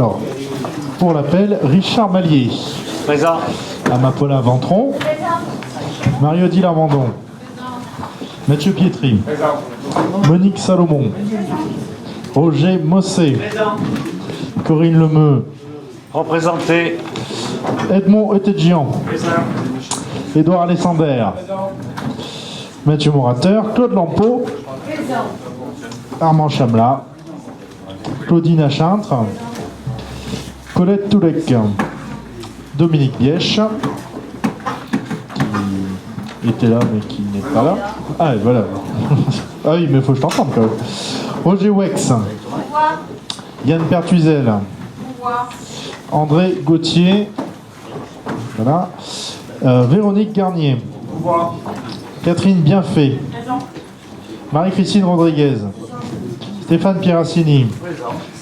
Alors, pour l'appel, Richard Mallier. Présent. Amapola Ventron. Mario Di Lamandon. Mathieu Pietri. Présent. Monique Salomon. Roger Mossé. Présent. Corinne Lemeu. Représenté. Edmond Etegian. Présent. Édouard Alessander. Mathieu Morateur. Claude Lampeau. Armand Chamla. Claudine Achintre. Colette Toulec. Dominique Bièche, qui était là mais qui n'est pas là. Ah, et voilà. Ah oui, mais il faut que je t'entende quand même. Roger Wex. Yann Pertuizel. André Gauthier. Voilà. Véronique Garnier. Catherine Bienfait. Marie-Christine Rodriguez. Stéphane Pierassini.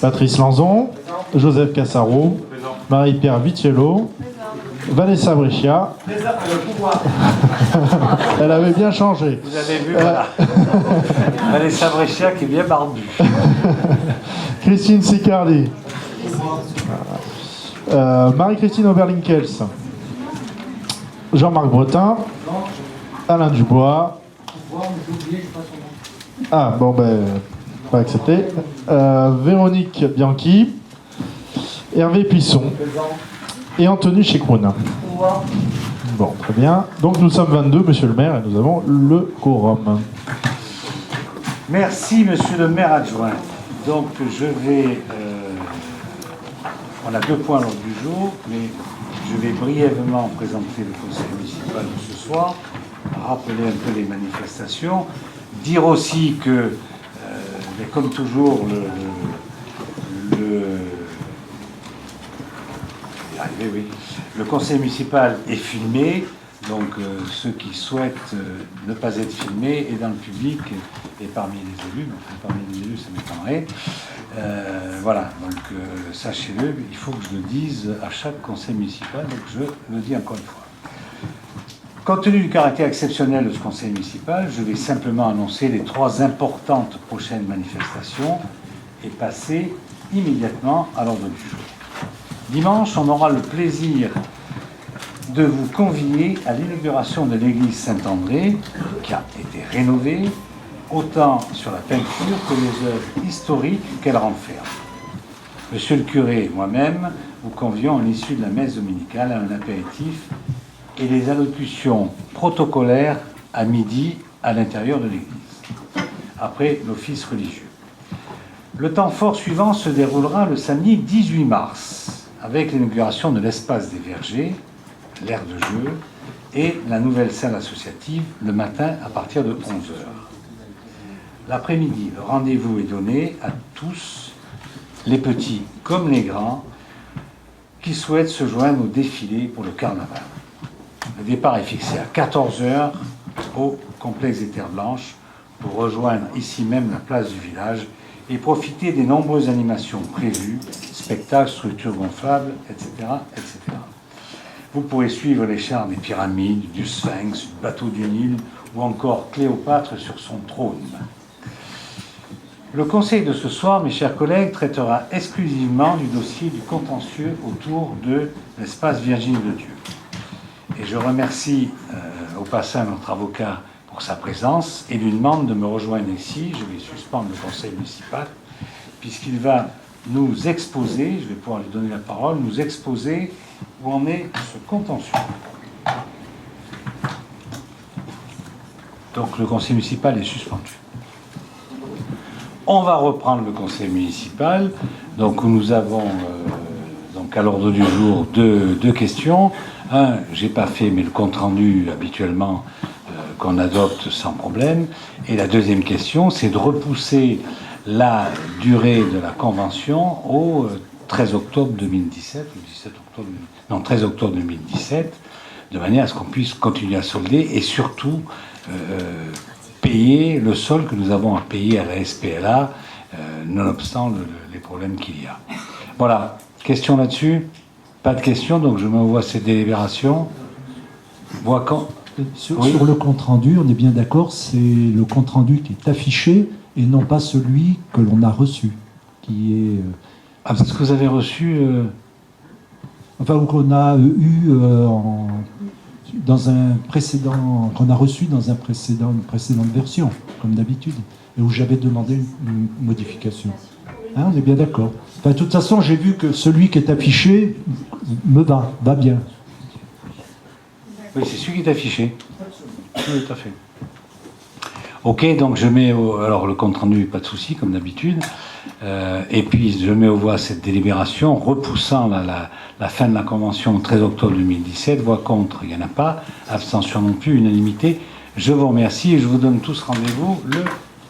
Patrice Lanzon. Joseph Cassaro. Marie-Pierre Vitiello. Vanessa Breccia. Elle avait bien changé. Vous avez vu, voilà. Vanessa Breccia qui est bien barbue. Christine Sicardi. Marie-Christine Oberlinkels. Jean-Marc Bretin. Alain Dubois. Ah, bon, ben, pas accepté. Véronique Bianchi. Hervé Plisson. Et Anthony Chekroun. Bon, très bien. Donc nous sommes 22, monsieur le maire, et nous avons le quorum. Merci, monsieur le maire adjoint. Donc je vais... on a 2 points à l'ordre du jour, mais je vais brièvement présenter le conseil municipal de ce soir, rappeler un peu les manifestations, dire aussi que, mais comme toujours, le conseil municipal est filmé, donc ceux qui souhaitent ne pas être filmés et dans le public et parmi les élus, enfin, parmi les élus ça m'étonnerait. Voilà, donc sachez-le, il faut que je le dise à chaque conseil municipal, donc je le dis encore une fois. Compte tenu du caractère exceptionnel de ce conseil municipal, je vais simplement annoncer les 3 importantes prochaines manifestations et passer immédiatement à l'ordre du jour. Dimanche, on aura le plaisir de vous convier à l'inauguration de l'église Saint-André, qui a été rénovée, autant sur la peinture que les œuvres historiques qu'elle renferme. Monsieur le curé et moi-même vous convions à l'issue de la messe dominicale à un apéritif et des allocutions protocolaires à midi à l'intérieur de l'église, après l'office religieux. Le temps fort suivant se déroulera le samedi 18 mars, avec l'inauguration de l'espace des vergers, l'aire de jeu et la nouvelle salle associative le matin à partir de 11h. L'après-midi, le rendez-vous est donné à tous, les petits comme les grands, qui souhaitent se joindre au défilé pour le carnaval. Le départ est fixé à 14h au complexe des Terres Blanches pour rejoindre ici même la place du village et profiter des nombreuses animations prévues, spectacles, structures gonflables, etc., etc. Vous pourrez suivre les chars des pyramides, du Sphinx, du bateau du Nil ou encore Cléopâtre sur son trône. Le conseil de ce soir, mes chers collègues, traitera exclusivement du dossier du contentieux autour de l'espace Virgile de Dieu. Et je remercie au passage notre avocat pour sa présence et lui demande de me rejoindre ici. Je vais suspendre le conseil municipal puisqu'il va nous exposer, je vais pouvoir lui donner la parole, nous exposer où en est ce contentieux. Donc le conseil municipal est suspendu. On va reprendre le conseil municipal, donc où nous avons donc à l'ordre du jour deux questions. Un, j'ai pas fait, mais le compte-rendu habituellement qu'on adopte sans problème. Et la deuxième question, c'est de repousser la durée de la convention au 13 octobre 2017, ou 17 octobre, non, 13 octobre 2017, de manière à ce qu'on puisse continuer à solder et surtout payer le solde que nous avons à payer à la SPLA, nonobstant les problèmes qu'il y a. Voilà, question là-dessus? Pas de questions, donc je m'envoie ces délibérations. Sur le compte-rendu, on est bien d'accord, c'est le compte-rendu qui est affiché et non pas celui que l'on a reçu, qui est... Ah, parce que vous avez reçu... Enfin, ou qu'on a eu dans un précédent, qu'on a reçu dans une précédente version, comme d'habitude, et où j'avais demandé une modification. Hein, on est bien d'accord. Enfin, de toute façon, j'ai vu que celui qui est affiché va bien. Oui, c'est celui qui est affiché. Oui, tout à fait. Ok, donc je mets alors le compte rendu, pas de souci, comme d'habitude. Et puis je mets aux voix cette délibération, repoussant la fin de la convention au 13 octobre 2017. Voix contre, il n'y en a pas. Abstention non plus, unanimité. Je vous remercie et je vous donne tous rendez-vous le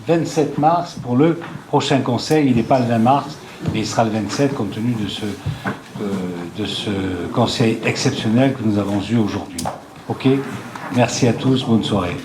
27 mars pour le prochain conseil. Il n'est pas le 20 mars, mais il sera le 27 compte tenu de ce conseil exceptionnel que nous avons eu aujourd'hui. Ok ? Merci à tous, bonne soirée.